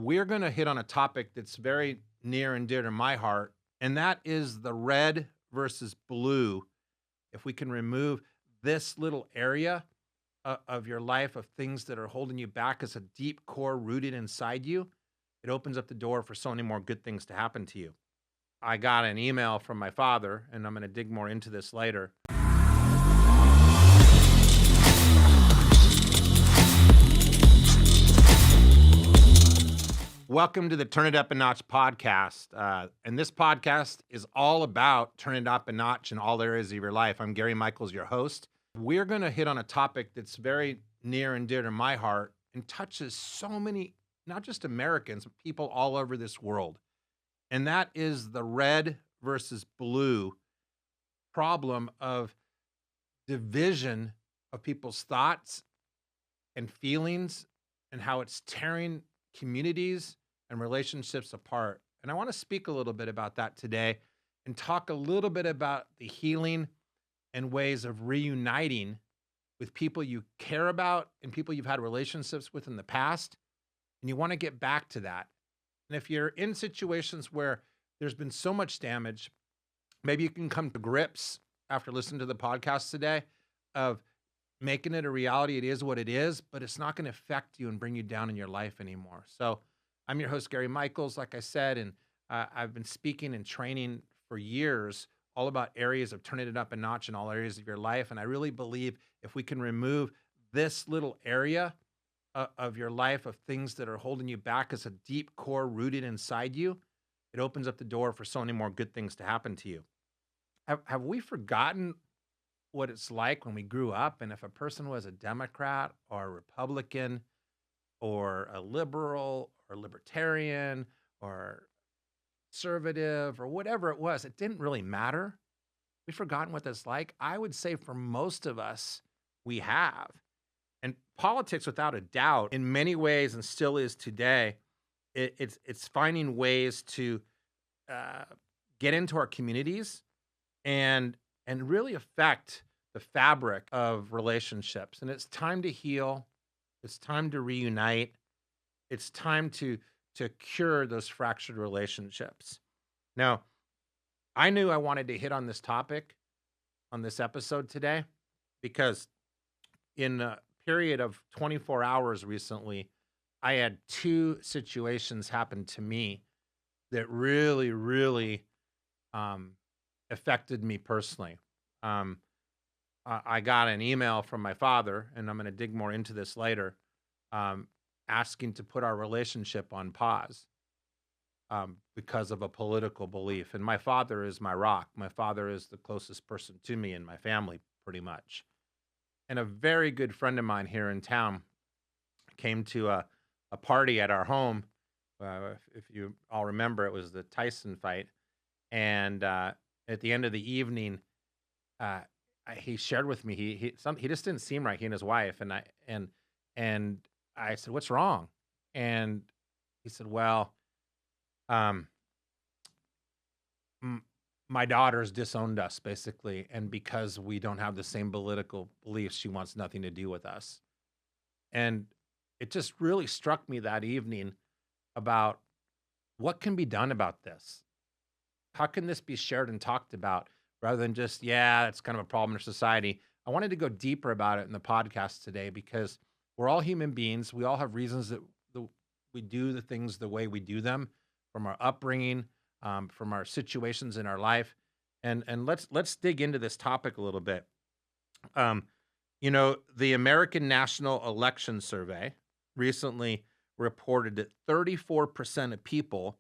we're going to hit on a topic that's very near and dear to my heart, and that is the red versus blue. If we can remove this little area of your life of things that are holding you back as a deep core rooted inside you, it opens up the door for so many more good things to happen to you. I got an email from my father, and I'm going to dig more into this later. Welcome to the Turn It Up a Notch podcast. And this podcast is all about turning it up a notch in all areas of your life. I'm Gary Michels, your host. We're going to hit on a topic that's very near and dear to my heart and touches so many, not just Americans, but people all over this world. And that is the red versus blue problem of division of people's thoughts and feelings and how it's tearing communities and relationships apart. And I want to speak a little bit about that today and talk a little bit about the healing and ways of reuniting with people you care about and people you've had relationships with in the past. And you want to get back to that. And if you're in situations where there's been so much damage, maybe you can come to grips after listening to the podcast today of making it a reality. It is what it is, but it's not going to affect you and bring you down in your life anymore. So I'm your host, Gary Michels, like I said, and I've been speaking and training for years all about areas of turning it up a notch in all areas of your life. And I really believe if we can remove this little area of your life of things that are holding you back as a deep core rooted inside you, it opens up the door for so many more good things to happen to you. Have we forgotten what it's like when we grew up, and if a person was a Democrat or a Republican or a liberal or libertarian or conservative or whatever it was, it didn't really matter. We've forgotten what that's like. I would say for most of us, we have. And politics, without a doubt, in many ways, and still is today, it's finding ways to get into our communities and really affect the fabric of relationships. And it's time to heal. It's time to reunite. It's time to cure those fractured relationships. Now, I knew I wanted to hit on this topic on this episode today because in a period of 24 hours recently, I had two situations happen to me that really affected me personally. I got an email from my father, and I'm going to dig more into this later, asking to put our relationship on pause because of a political belief. And my father is my rock. My father is the closest person to me in my family, pretty much. And a very good friend of mine here in town came to a party at our home. If you all remember, it was the Tyson fight. And at the end of the evening, he shared with me he just didn't seem right. He and his wife, and I said, "What's wrong?" And he said, "Well, um, my daughter's disowned us basically, and because we don't have the same political beliefs, she wants nothing to do with us." And it just really struck me that evening about what can be done about this. How can this be shared and talked about rather than just, yeah, it's kind of a problem in society? I wanted to go deeper about it in the podcast today because we're all human beings. We all have reasons that we do the things the way we do them from our upbringing, from our situations in our life. And let's dig into this topic a little bit. The American National Election Survey recently reported that 34% of people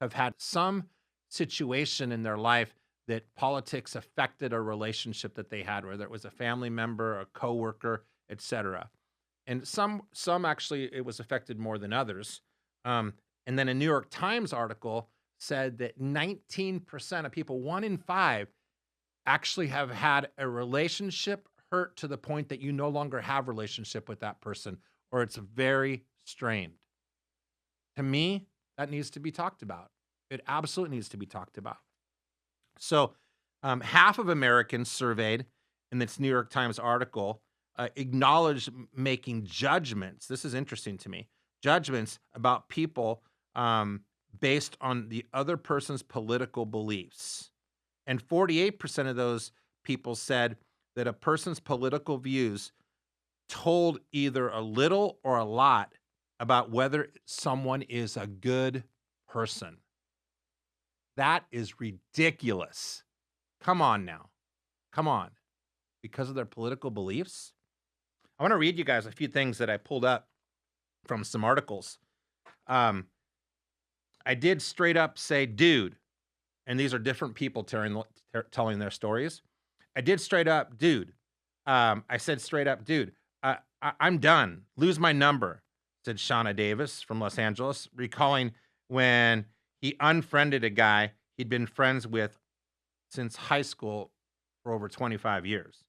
have had some situation in their life that politics affected a relationship that they had, whether it was a family member, a coworker, etc. And some actually it was affected more than others. And then a New York Times article said that 19% of people, 1 in 5, actually have had a relationship hurt to the point that you no longer have a relationship with that person, or it's very strained. To me, that needs to be talked about. It absolutely needs to be talked about. So half of Americans surveyed in this New York Times article acknowledged making judgments. This is interesting to me. judgments about people based on the other person's political beliefs. And 48% of those people said that a person's political views told either a little or a lot about whether someone is a good person. That is ridiculous. Come on now. Come on. Because of their political beliefs? I want to read you guys a few things that I pulled up from some articles. Um, I did straight up say, dude, and these are different people telling their stories. I did straight up, dude. I said straight up, dude, I'm done. Lose my number, said Shauna Davis from Los Angeles, recalling when he unfriended a guy he'd been friends with since high school for over 25 years.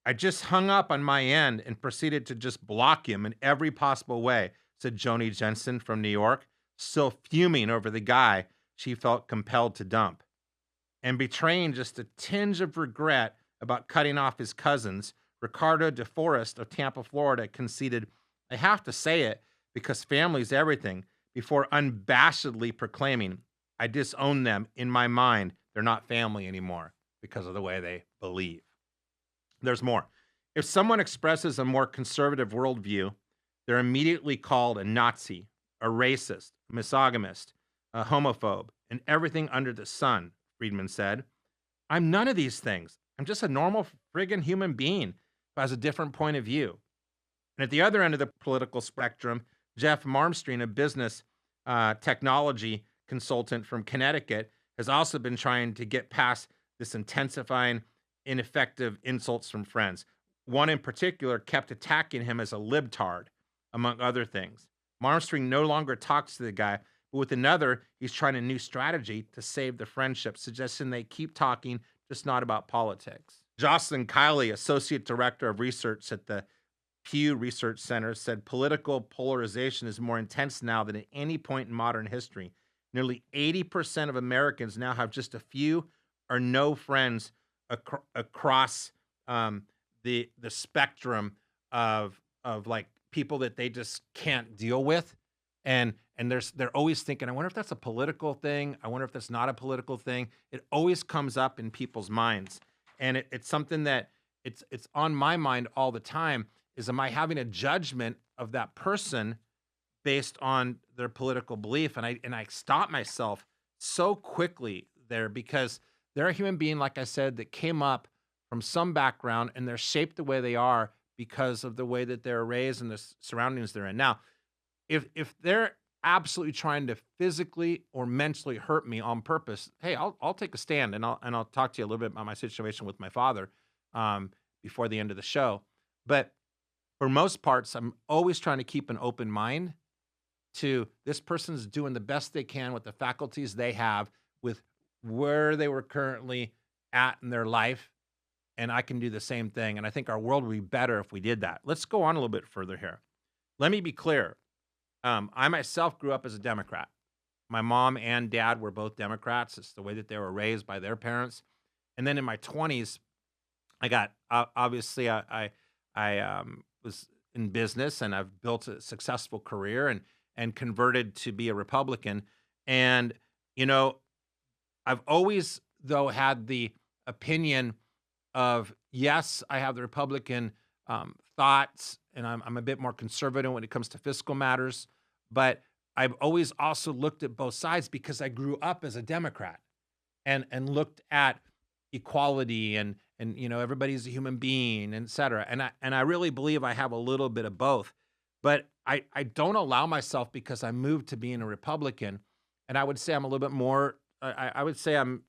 I just hung up on my end and proceeded to just block him in every possible way, said Joni Jensen from New York, still fuming over the guy she felt compelled to dump. And betraying just a tinge of regret about cutting off his cousins, Ricardo DeForest of Tampa, Florida, conceded, I have to say it because family's everything, before unabashedly proclaiming, I disown them in my mind. They're not family anymore because of the way they believe. There's more. If someone expresses a more conservative worldview, they're immediately called a Nazi, a racist, a misogynist, a homophobe, and everything under the sun, Friedman said. I'm none of these things. I'm just a normal friggin' human being who has a different point of view. And at the other end of the political spectrum, Jeff Marmstreen, a business technology consultant from Connecticut, has also been trying to get past this intensifying, ineffective insults from friends. One in particular kept attacking him as a libtard, among other things. Marmstreen no longer talks to the guy, but with another, he's trying a new strategy to save the friendship, suggesting they keep talking, just not about politics. Jocelyn Kiley, Associate Director of Research at the Pew Research Center, said political polarization is more intense now than at any point in modern history. Nearly 80% of Americans now have just a few or no friends across the spectrum of like people that they just can't deal with, and they're always thinking, I wonder if that's a political thing. I wonder if that's not a political thing. It always comes up in people's minds, and it's something that it's on my mind all the time. Is am I having a judgment of that person based on their political belief? And I stop myself so quickly there because they're a human being, like I said, that came up from some background and they're shaped the way they are because of the way that they're raised and the surroundings they're in. Now, if they're absolutely trying to physically or mentally hurt me on purpose, hey, I'll take a stand and I'll talk to you a little bit about my situation with my father before the end of the show. But for most parts, I'm always trying to keep an open mind to this person's doing the best they can with the faculties they have, with where they were currently at in their life, and I can do the same thing. And I think our world would be better if we did that. Let's go on a little bit further here. Let me be clear. I myself grew up as a Democrat. My mom and dad were both Democrats. It's the way that they were raised by their parents. And then in my 20s, I got obviously I was in business and I've built a successful career and converted to be a Republican. And you know, I've always though had the opinion of yes, I have the Republican thoughts, and I'm a bit more conservative when it comes to fiscal matters. But I've always also looked at both sides because I grew up as a Democrat and looked at equality and you know everybody's a human being, et cetera. And I really believe I have a little bit of both. But I don't allow myself because I moved to being a Republican, and I would say I'm a little bit more. I would say I'm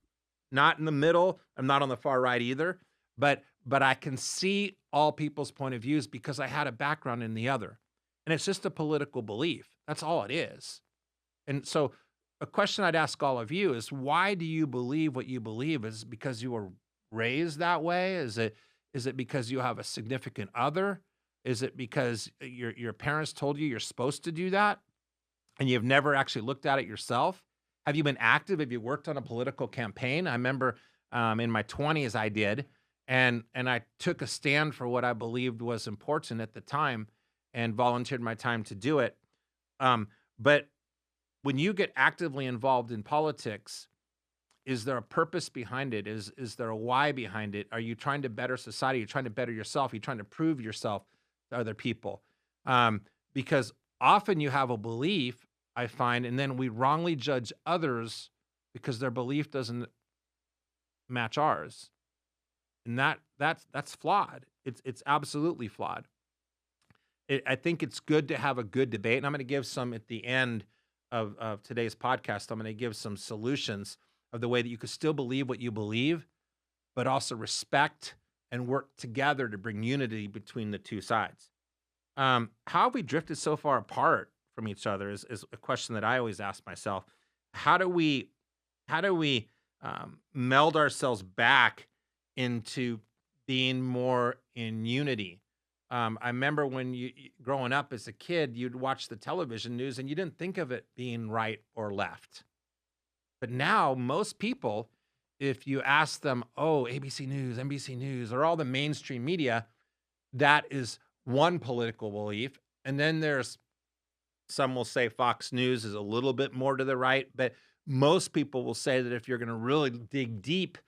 not in the middle. I'm not on the far right either. But I can see all people's point of views because I had a background in the other. And it's just a political belief. That's all it is. And so a question I'd ask all of you is why do you believe what you believe? Is it because you were raised that way? Is it because you have a significant other? Is it because your parents told you you're supposed to do that and you've never actually looked at it yourself? Have you been active? Have you worked on a political campaign? I remember in my 20s I did, and I took a stand for what I believed was important at the time and volunteered my time to do it. But when you get actively involved in politics, is there a purpose behind it? Is there a why behind it? Are you trying to better society? Are you trying to better yourself? Are you trying to prove yourself to other people? Um, because often you have a belief, I find, and then we wrongly judge others because their belief doesn't match ours. And that's flawed. It's absolutely flawed. I think it's good to have a good debate, and I'm going to give some at the end of today's podcast. I'm going to give some solutions of the way that you could still believe what you believe, but also respect and work together to bring unity between the two sides. How have we drifted so far apart from each other is a question that I always ask myself. How do we meld ourselves back into being more in unity? I remember when growing up as a kid, you'd watch the television news and you didn't think of it being right or left. But now, most people, if you ask them, oh, ABC News, NBC News, or all the mainstream media, that is one political belief. And then there's some will say Fox News is a little bit more to the right, but most people will say that if you're going to really dig deep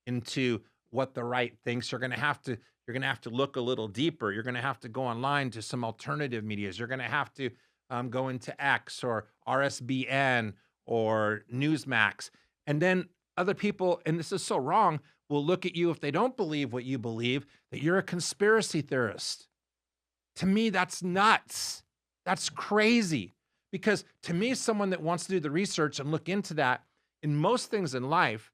into what the right thinks, you're going to have to look a little deeper. You're going to have to go online to some alternative medias. You're going to have to go into X or RSBN or Newsmax, and then other people, and this is so wrong, will look at you if they don't believe what you believe that you're a conspiracy theorist. To me, that's nuts. That's crazy. Because to me, someone that wants to do the research and look into that, in most things in life,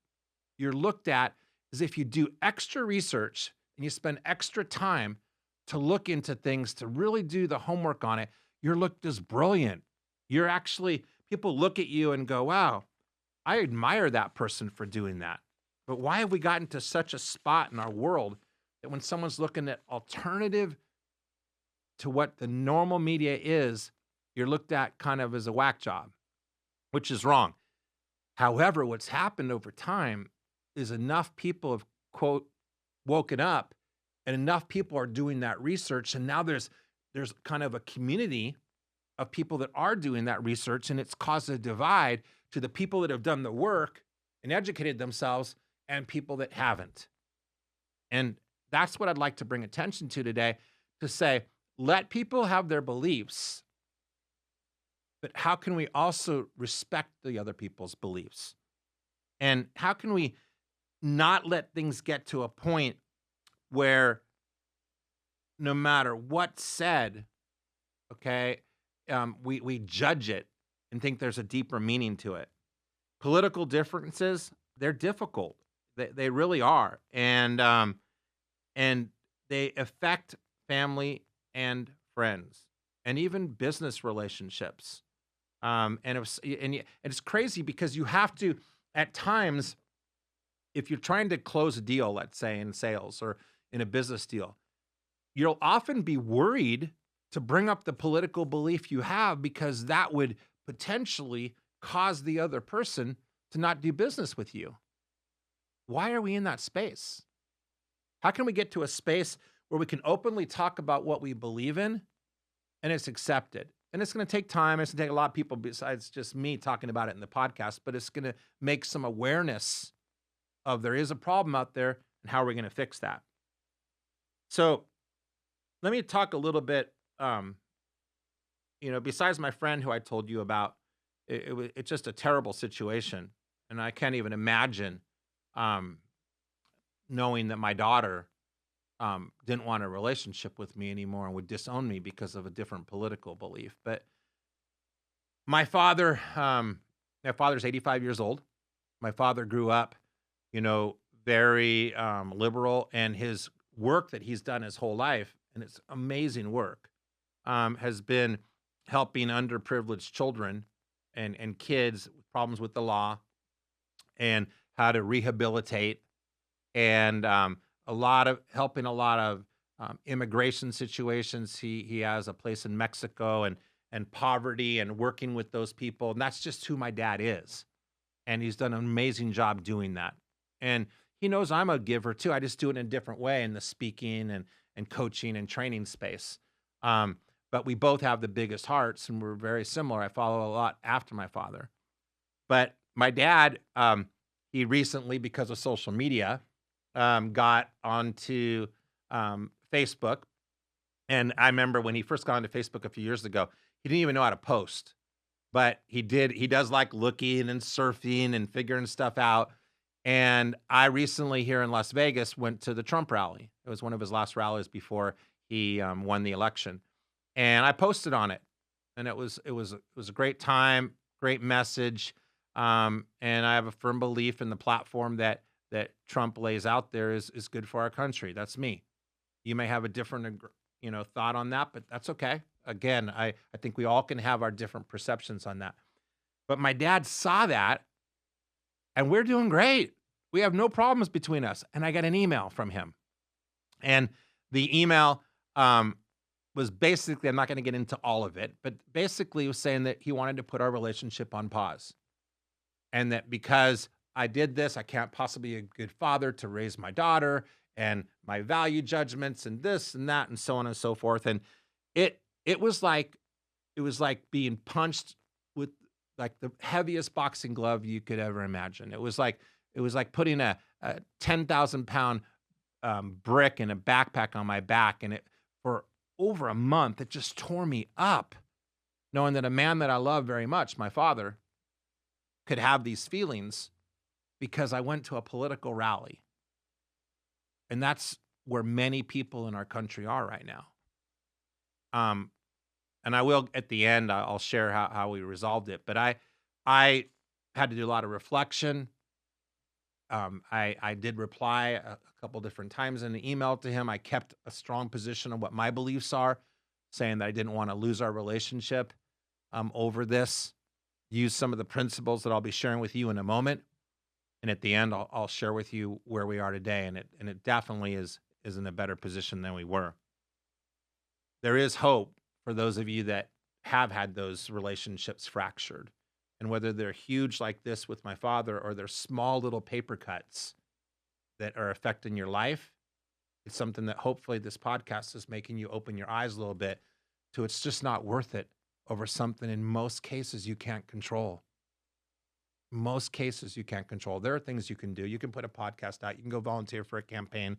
you're looked at as if you do extra research and you spend extra time to look into things, to really do the homework on it, you're looked as brilliant. People look at you and go, wow, I admire that person for doing that. But why have we gotten to such a spot in our world that when someone's looking at alternative to what the normal media is, you're looked at kind of as a whack job, which is wrong. However, what's happened over time is enough people have, quote, woken up and enough people are doing that research. And now there's kind of a community of people that are doing that research, and it's caused a divide to the people that have done the work and educated themselves and people that haven't. And that's what I'd like to bring attention to today, to say, let people have their beliefs, but how can we also respect the other people's beliefs? And how can we not let things get to a point where no matter what's said, okay, we judge it and think there's a deeper meaning to it. Political differences, they're difficult. They really are. And they affect family and friends and even business relationships. And it's crazy because you have to, at times, if you're trying to close a deal, let's say in sales or in a business deal, you'll often be worried to bring up the political belief you have because that would potentially cause the other person to not do business with you. Why are we in that space? How can we get to a space where we can openly talk about what we believe in and it's accepted? And it's going to take time. It's going to take a lot of people besides just me talking about it in the podcast, but it's going to make some awareness of there is a problem out there and how are we going to fix that? So let me talk a little bit, besides my friend who I told you about, it's just a terrible situation. And I can't even imagine um, knowing that my daughter didn't want a relationship with me anymore and would disown me because of a different political belief. But my father, my father's 85 years old. My father grew up, very liberal, and his work that he's done his whole life, and it's amazing work, has been helping underprivileged children and kids with problems with the law and how to rehabilitate and helping a lot of immigration situations. He has a place in Mexico and poverty and working with those people, and that's just who my dad is. And he's done an amazing job doing that. And he knows I'm a giver too. I just do it in a different way in the speaking and coaching and training space. but we both have the biggest hearts and we're very similar. I follow a lot after my father. But my dad, he recently, because of social media, got onto Facebook. And I remember when he first got onto Facebook a few years ago, he didn't even know how to post, but he did. He does like looking and surfing and figuring stuff out. And I recently here in Las Vegas went to the Trump rally. It was one of his last rallies before he won the election, and I posted on it, and it was a great time, great message, and I have a firm belief in the platform that Trump lays out there is good for our country. That's me. You may have a different thought on that, but that's okay. Again, I think we all can have our different perceptions on that. But my dad saw that, and we're doing great. We have no problems between us. And I got an email from him. And the email was basically, I'm not going to get into all of it, but basically was saying that he wanted to put our relationship on pause. And that because I did this, I can't possibly be a good father to raise my daughter and my value judgments and this and that and so on and so forth. And it it was like it was like being punched with like the heaviest boxing glove you could ever imagine. It was like putting a 10,000 pound brick in a backpack on my back, and it for over a month it just tore me up, knowing that a man that I love very much, my father, could have these feelings because I went to a political rally, and that's where many people in our country are right now. Um, and I will at the end. I'll share how we resolved it. But I had to do a lot of reflection. I did reply a couple different times in the email to him. I kept a strong position on what my beliefs are, saying that I didn't want to lose our relationship over this. Use some of the principles that I'll be sharing with you in a moment, and at the end, I'll share with you where we are today, and it definitely is in a better position than we were. There is hope for those of you that have had those relationships fractured. And whether they're huge like this with my father or they're small little paper cuts that are affecting your life, it's something that hopefully this podcast is making you open your eyes a little bit to it's just not worth it over something in most cases you can't control. Most cases you can't control. There are things you can do. You can put a podcast out, you can go volunteer for a campaign,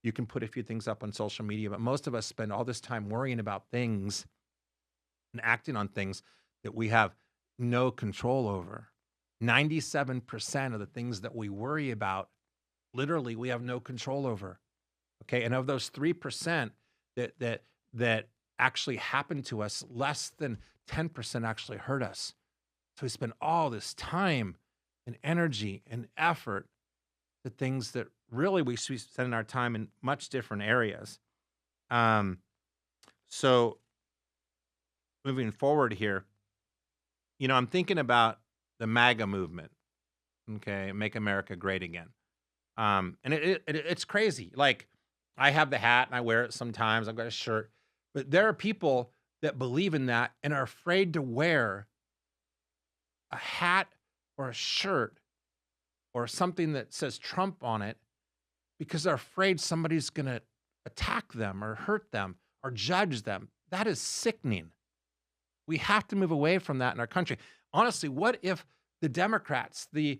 you can put a few things up on social media, but most of us spend all this time worrying about things and acting on things that we have no control over. 97% of the things that we worry about, literally, we have no control over. Okay. And of those 3% that actually happen to us, less than 10% actually hurt us. So we spend all this time and energy and effort to things that really we should be spending our time in much different areas. Um, so moving forward here, I'm thinking about the MAGA movement. Okay, Make America Great Again. And it's crazy. Like I have the hat and I wear it sometimes. I've got a shirt, but there are people that believe in that and are afraid to wear a hat or a shirt or something that says Trump on it because they're afraid somebody's going to attack them or hurt them or judge them. That is sickening. We have to move away from that in our country. Honestly, what if the Democrats, the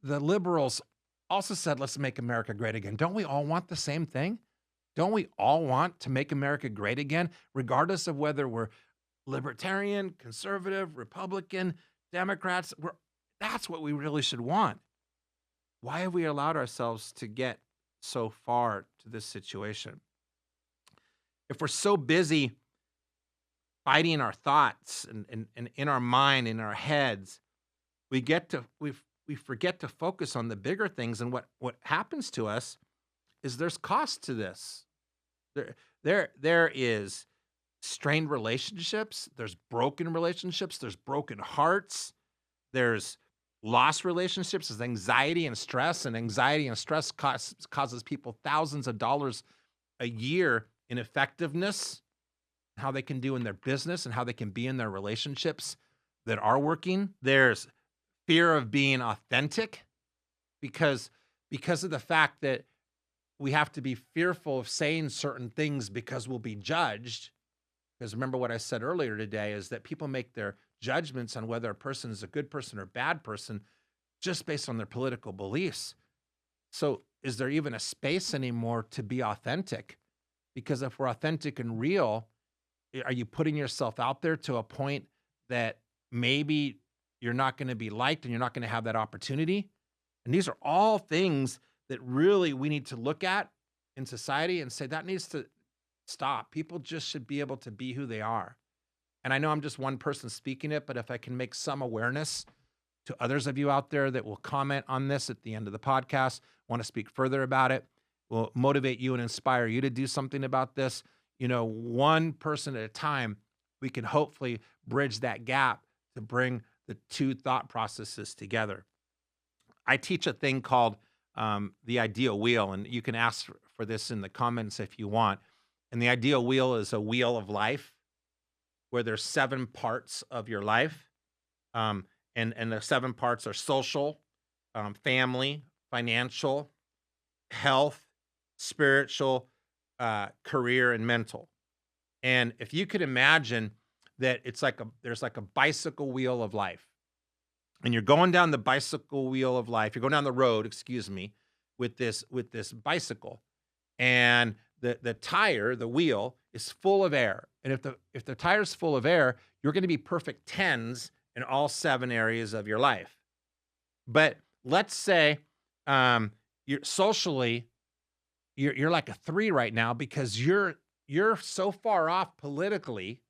liberals also said, let's make America great again? Don't we all want the same thing? Don't we all want to make America great again, regardless of whether we're libertarian, conservative, Republican, Democrats? That's what we really should want. Why have we allowed ourselves to get so far to this situation? If we're so busy fighting our thoughts and in our mind, in our heads, we forget to focus on the bigger things. And what happens to us is there's cost to this. There is strained relationships, there's broken relationships, there's broken hearts, there's lost relationships, there's anxiety and stress, and anxiety and stress causes people thousands of dollars a year in effectiveness, how they can do in their business and how they can be in their relationships that are working. There's fear of being authentic because of the fact that we have to be fearful of saying certain things because we'll be judged. Because remember what I said earlier today is that people make their judgments on whether a person is a good person or bad person just based on their political beliefs. So, is there even a space anymore to be authentic? Because if we're authentic and real, are you putting yourself out there to a point that maybe you're not going to be liked and you're not going to have that opportunity? And these are all things that really we need to look at in society and say that needs to stop. People just should be able to be who they are. And I know I'm just one person speaking it, but if I can make some awareness to others of you out there that will comment on this at the end of the podcast, want to speak further about it, will motivate you and inspire you to do something about this, one person at a time, we can hopefully bridge that gap to bring the two thought processes together. I teach a thing called the ideal wheel, and you can ask for this in the comments if you want. And the ideal wheel is a wheel of life where there's 7 parts of your life. And the 7 parts are social, family, financial, health, spiritual, career, and mental. And if you could imagine that there's like a bicycle wheel of life, and you're going down the bicycle wheel of life, you're going down the road, excuse me, with this bicycle, and the tire, the wheel, is full of air. And if the tire's full of air, you're going to be perfect tens in all 7 areas of your life. But let's say you're socially, you're like a 3 right now because you're so far off politically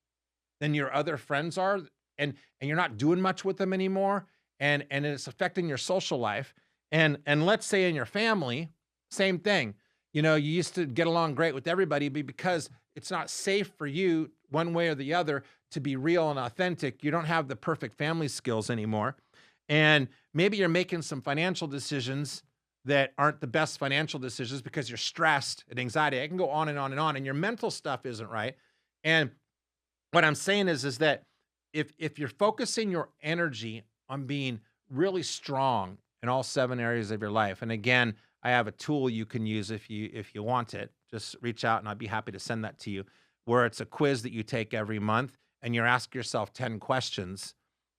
than your other friends are, and you're not doing much with them anymore, and it's affecting your social life. And let's say in your family, same thing. You used to get along great with everybody, but because it's not safe for you one way or the other to be real and authentic, you don't have the perfect family skills anymore. And maybe you're making some financial decisions that aren't the best financial decisions because you're stressed and anxiety. I can go on and on and on, and your mental stuff isn't right. And what I'm saying is that if you're focusing your energy on being really strong in all 7 areas of your life, and again, I have a tool you can use if you want it. Just reach out and I'd be happy to send that to you, where it's a quiz that you take every month, and you ask yourself 10 questions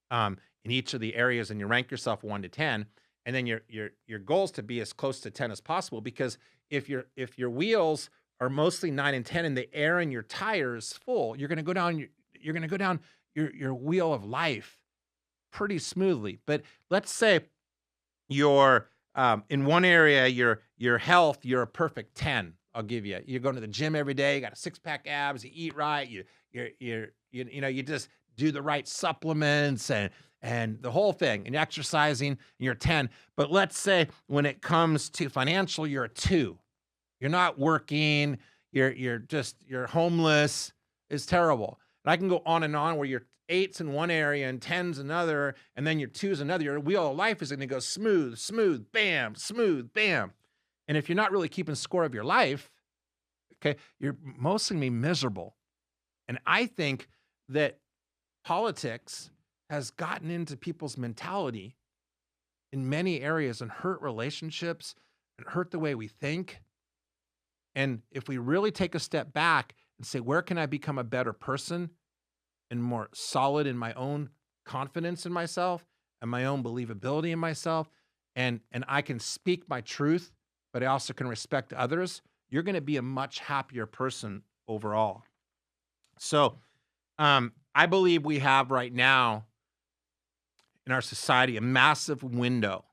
in each of the areas, and you rank yourself 1 to 10, and then your goal is to be as close to 10 as possible. Because if your wheels are mostly 9 and 10, and the air in your tire is full, you're going to go down your wheel of life pretty smoothly. But let's say you're in one area, your health, you're a perfect 10. I'll give you. You're going to the gym every day. You got a 6-pack abs. You eat right. You just do the right supplements and the whole thing. And you're exercising. You're a 10. But let's say when it comes to financial, you're a 2. You're not working. You're homeless. It's terrible. And I can go on and on where you're 8s in one area and 10s another, and then your 2s another. Your wheel of life is going to go smooth, smooth, bam, smooth, bam. And if you're not really keeping score of your life, okay, you're mostly going to be miserable. And I think that politics has gotten into people's mentality in many areas and hurt relationships and hurt the way we think. And if we really take a step back and say, where can I become a better person and more solid in my own confidence in myself and my own believability in myself, and I can speak my truth, but I also can respect others, you're going to be a much happier person overall. So I believe we have right now in our society a massive window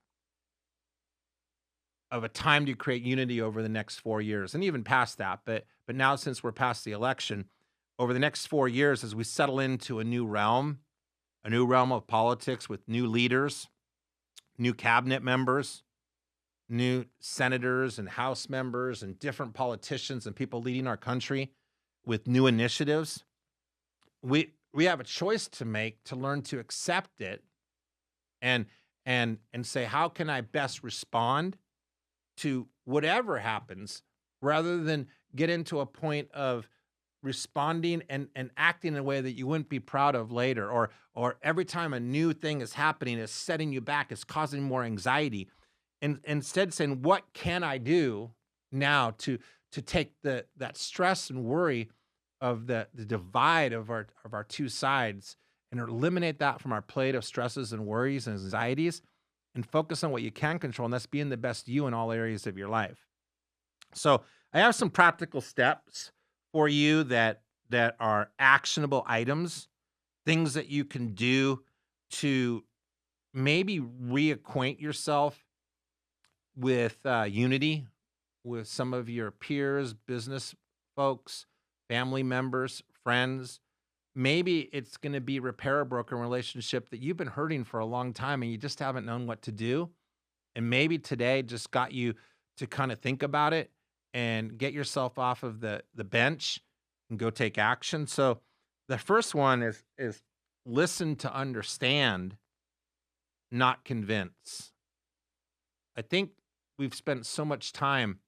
of a time to create unity over the next 4 years, and even past that. But now, since we're past the election, over the next 4 years, as we settle into a new realm of politics with new leaders, new cabinet members, new senators and House members, and different politicians and people leading our country with new initiatives, we have a choice to make to learn to accept it and say, how can I best respond to whatever happens, rather than get into a point of responding and acting in a way that you wouldn't be proud of later, or every time a new thing is happening, is setting you back, is causing more anxiety. And instead saying, what can I do now to take that stress and worry of the divide of our two sides and eliminate that from our plate of stresses and worries and anxieties and focus on what you can control, and that's being the best you in all areas of your life. So I have some practical steps for you that are actionable items, things that you can do to maybe reacquaint yourself with unity with some of your peers, business folks, family members, friends. Maybe it's going to be repair a broken relationship that you've been hurting for a long time and you just haven't known what to do. And maybe today just got you to kind of think about it and get yourself off of the bench and go take action. So the first one is listen to understand, not convince. I think we've spent so much time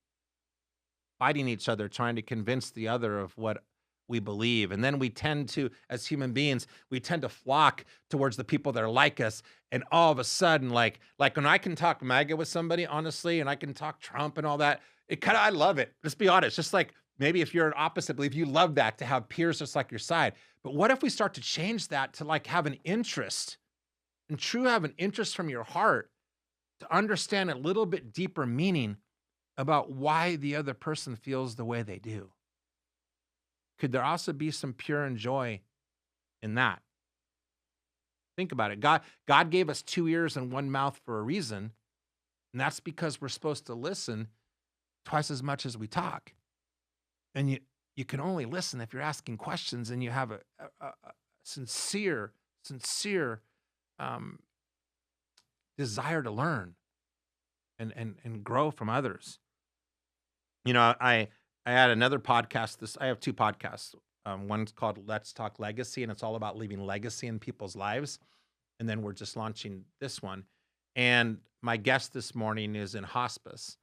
fighting each other, trying to convince the other of what we believe. And then we tend to, as human beings, we tend to flock towards the people that are like us. And all of a sudden, like when I can talk MAGA with somebody, honestly, and I can talk Trump and all that, it kind of I love it. Let's be honest. Just like maybe if you're an opposite belief, you love that to have peers just like your side. But what if we start to change that to like have an interest and true have an interest from your heart to understand a little bit deeper meaning about why the other person feels the way they do? Could there also be some pure and joy in that? Think about it. God gave us two ears and one mouth for a reason, and that's because we're supposed to listen twice as much as we talk. And you can only listen if you're asking questions and you have a sincere um, desire to learn and grow from others. You know, I had another podcast. I have two podcasts. One's called Let's Talk Legacy, and it's all about leaving legacy in people's lives. And then we're just launching this one. And my guest this morning is in hospice,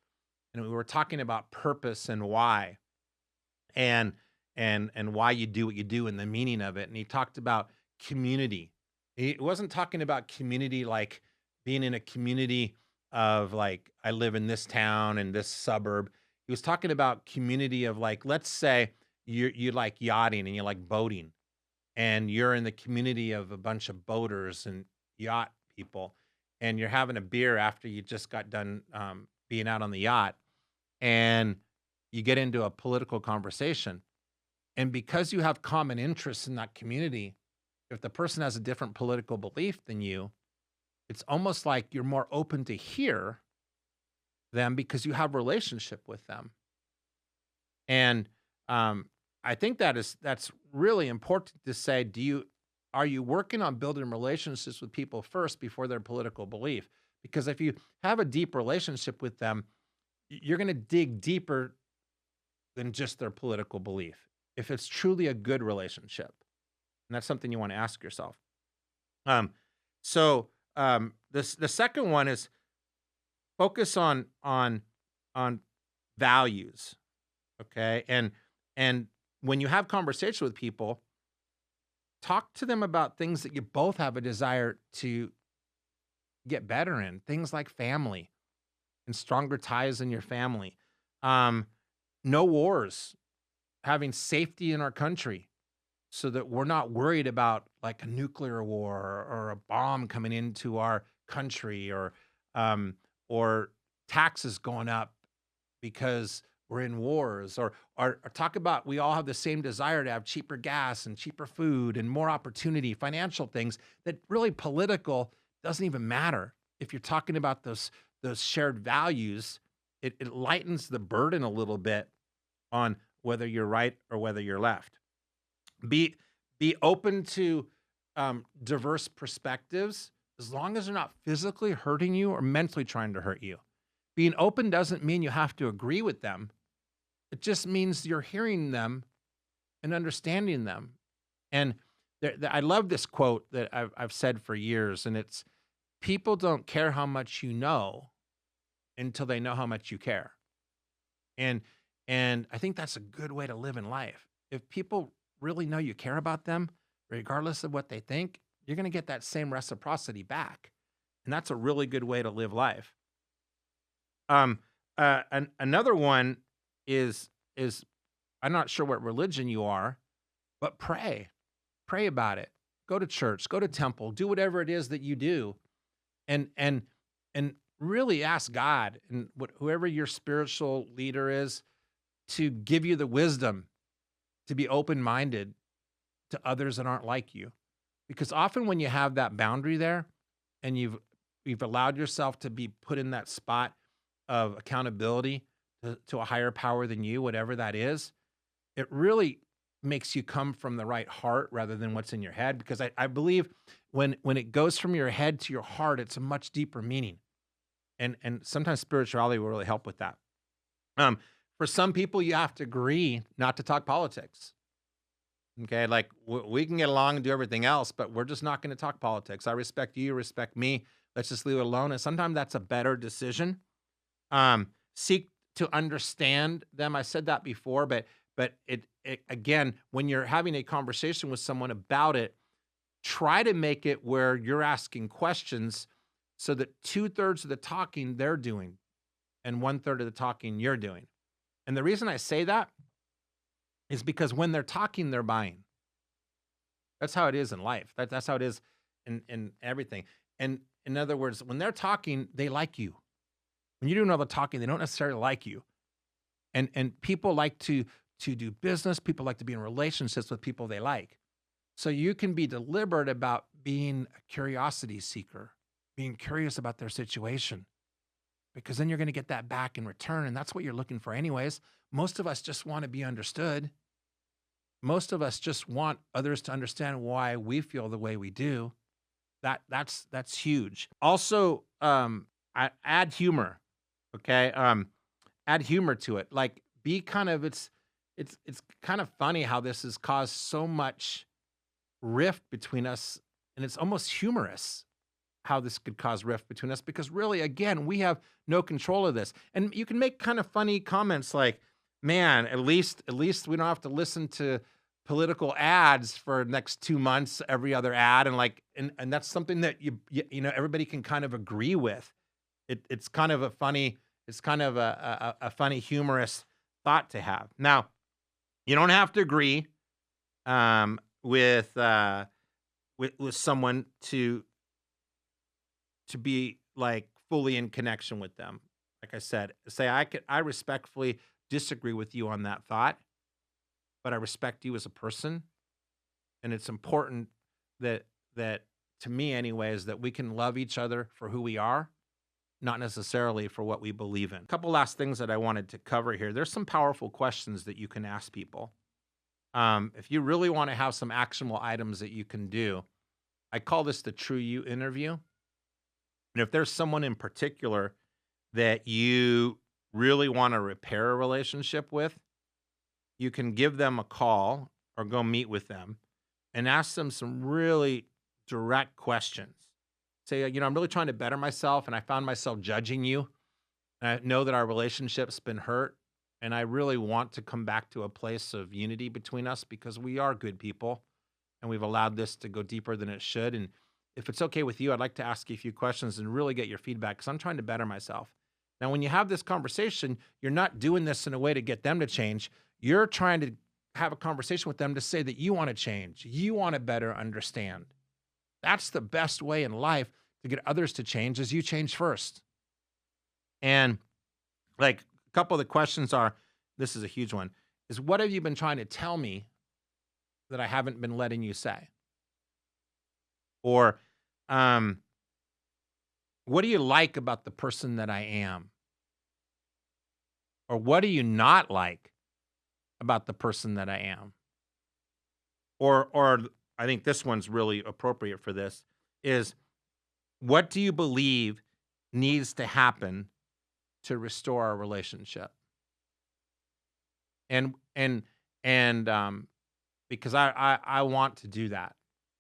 and we were talking about purpose and why, and and why you do what you do and the meaning of it. And he talked about community. He wasn't talking about community like being in a community of like I live in this town and this suburb. He was talking about community of like, let's say you like yachting and you like boating, and you're in the community of a bunch of boaters and yacht people, and you're having a beer after you just got done being out on the yacht, and you get into a political conversation. And because you have common interests in that community, if the person has a different political belief than you, it's almost like you're more open to hear them because you have a relationship with them. And I think that's really important to say. Are you working on building relationships with people first before their political belief? Because if you have a deep relationship with them, you're going to dig deeper than just their political belief. If it's truly a good relationship, and that's something you want to ask yourself. Um, the second one is focus on values. Okay, and when you have conversation with people, talk to them about things that you both have a desire to get better in. Things like family and stronger ties in your family. Um, no wars, having safety in our country so that we're not worried about like a nuclear war or a bomb coming into our country um, or taxes going up because we're in wars or talk about we all have the same desire to have cheaper gas and cheaper food and more opportunity, financial things that really political doesn't even matter. If you're talking about those shared values, it lightens the burden a little bit on whether you're right or whether you're left. Be be open to diverse perspectives as long as they're not physically hurting you or mentally trying to hurt you. Being open doesn't mean you have to agree with them. It just means you're hearing them and understanding them. And I love this quote that I've said for years, and it's people don't care how much you know until they know how much you care. And I think that's a good way to live in life. If people really know you care about them, regardless of what they think, you're going to get that same reciprocity back. And that's a really good way to live life. Another one is I'm not sure what religion you are, But pray about it. Go to church, go to temple, do whatever it is that you do, and really ask God and whoever your spiritual leader is to give you the wisdom to be open-minded to others that aren't like you. Because often when you have that boundary there and you've allowed yourself to be put in that spot of accountability to a higher power than you, whatever that is, it really makes you come from the right heart rather than what's in your head. Because I believe when it goes from your head to your heart, it's a much deeper meaning. And sometimes spirituality will really help with that. Um, for some people, you have to agree not to talk politics. Okay, like we can get along and do everything else, but we're just not going to talk politics. I respect you, respect me. Let's just leave it alone. And sometimes that's a better decision. Seek to understand them. I said that before, but it again, when you're having a conversation with someone about it, try to make it where you're asking questions so that 2/3 of the talking they're doing and 1/3 of the talking you're doing. And the reason I say that is because when they're talking, they're buying. That's how it is in life. That's how it is in everything. And in other words, when they're talking, they like you. When you're doing all the talking, they don't necessarily like you. And people like to do business. People like to be in relationships with people they like. So you can be deliberate about being a curiosity seeker, being curious about their situation, because then you're going to get that back in return. And that's what you're looking for, anyways. Most of us just want to be understood. Most of us just want others to understand why we feel the way we do. That's huge. Also, add humor. Okay, add humor to it. Like, be kind of it's kind of funny how this has caused so much rift between us, and it's almost humorous how this could cause rift between us because really, again, we have no control of this. And you can make kind of funny comments like, "Man, at least we don't have to listen to political ads for the next 2 months, every other ad," and like, and that's something that you know everybody can kind of agree with. It's kind of a funny, it's kind of a funny, humorous thought to have. Now, you don't have to agree um, with with someone to be like fully in connection with them. Like I said, say I respectfully disagree with you on that thought, but I respect you as a person, and it's important that to me anyways that we can love each other for who we are, not necessarily for what we believe in. A couple last things that I wanted to cover here. There's some powerful questions that you can ask people. If you really want to have some actionable items that you can do, I call this the true you interview. And if there's someone in particular that you really want to repair a relationship with, you can give them a call or go meet with them and ask them some really direct questions. Say, I'm really trying to better myself and I found myself judging you. And I know that our relationship's been hurt. And I really want to come back to a place of unity between us because we are good people and we've allowed this to go deeper than it should. And if it's okay with you, I'd like to ask you a few questions and really get your feedback because I'm trying to better myself. Now, when you have this conversation, you're not doing this in a way to get them to change. You're trying to have a conversation with them to say that you want to change. You want to better understand. That's the best way in life to get others to change is you change first. And like a couple of the questions are, this is a huge one, is what have you been trying to tell me that I haven't been letting you say? Or um, what do you like about the person that I am? Or what do you not like about the person that I am? Or I think this one's really appropriate for this is what do you believe needs to happen to restore our relationship? And because I want to do that.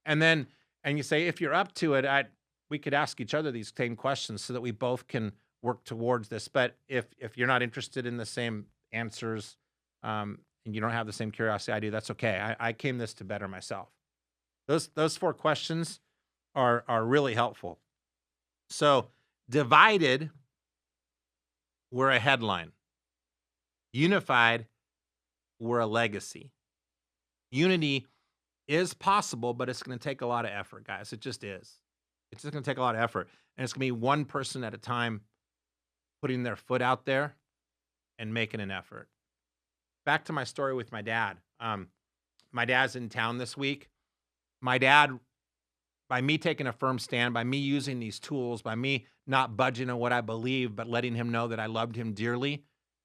And then and you say if you're up to it, we could ask each other these same questions so that we both can work towards this. But if you're not interested in the same answers, and you don't have the same curiosity I do, that's okay. I came this to better myself. Those four questions are really helpful. So divided, we're a headline. Unified, we're a legacy. Unity is possible, but it's going to take a lot of effort, guys. It just is. It's just going to take a lot of effort. And it's going to be one person at a time putting their foot out there and making an effort. Back to my story with my dad. My dad's in town this week. My dad, by me taking a firm stand, by me using these tools, by me not budging on what I believe, but letting him know that I loved him dearly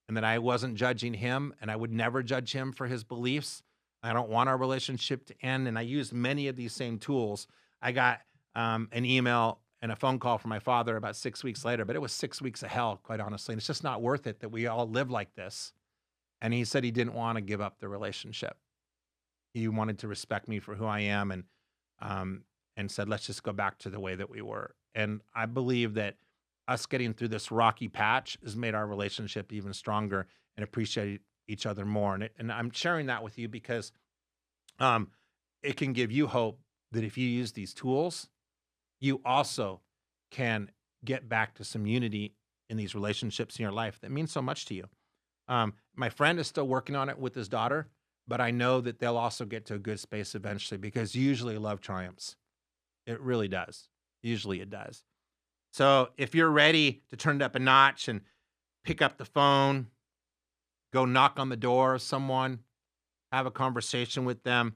and that I wasn't judging him and I would never judge him for his beliefs. I don't want our relationship to end. And I used many of these same tools. I got an email and a phone call from my father about 6 weeks later, but it was 6 weeks of hell, quite honestly. And it's just not worth it that we all live like this. And he said he didn't want to give up the relationship. He wanted to respect me for who I am and said, let's just go back to the way that we were. And I believe that us getting through this rocky patch has made our relationship even stronger and appreciate each other more. And I'm sharing that with you because it can give you hope that if you use these tools, you also can get back to some unity in these relationships in your life that means so much to you. My friend is still working on it with his daughter, but I know that they'll also get to a good space eventually because usually love triumphs. It really does. Usually it does. So if you're ready to turn it up a notch and pick up the phone, go knock on the door of someone, have a conversation with them,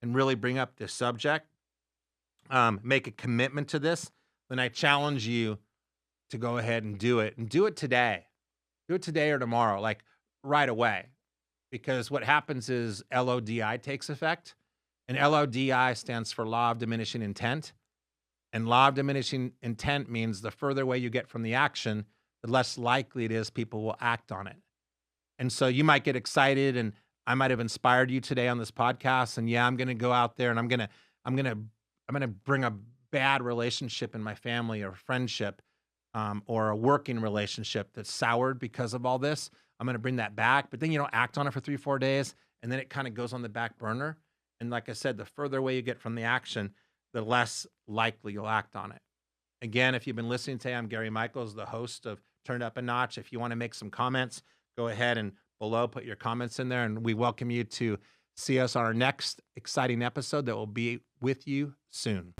and really bring up this subject, make a commitment to this, then I challenge you to go ahead and do it today. Do it today or tomorrow, like right away. Because what happens is LODI takes effect, and LODI stands for Law of Diminishing Intent. And law of diminishing intent means the further away you get from the action, the less likely it is people will act on it. And so you might get excited, and I might have inspired you today on this podcast. And yeah, I'm going to go out there and I'm going to bring a bad relationship in my family or friendship, or a working relationship that's soured because of all this. I'm going to bring that back, but then you don't act on it for 3-4 days, and then it kind of goes on the back burner. And like I said, the further away you get from the action, the less likely you'll act on it. Again, if you've been listening today, I'm Gary Michels, the host of Turn It Up a Notch. If you want to make some comments, go ahead and below put your comments in there, and we welcome you to see us on our next exciting episode that will be with you soon.